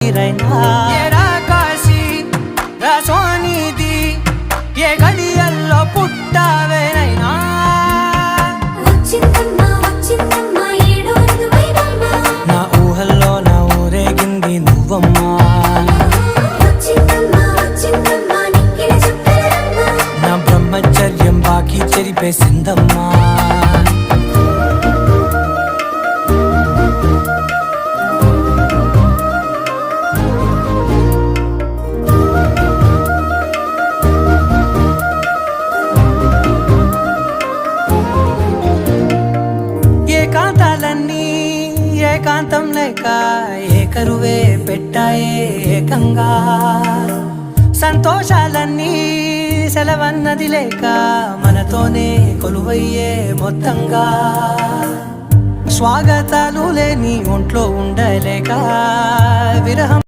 ఊపిరైనా కాశీ సోనిది ఏ గడియల్లో పుట్టావేనైనా నా ఊహల్లో నా ఊరేగింది నువ్వమ్మా నా బ్రహ్మచర్యం బాకీ చెరిపేసిందమ్మా ఏకాంతాలన్నీ ఏకాంతం లేక ఏకరువే పెట్టాయే ఏకంగా సంతోషాలన్నీ సెలవన్నది లేక మనతోనే కొలువయ్యే మొత్తంగా స్వాగతాలు లేని ఒంట్లో ఉండలేక విరహం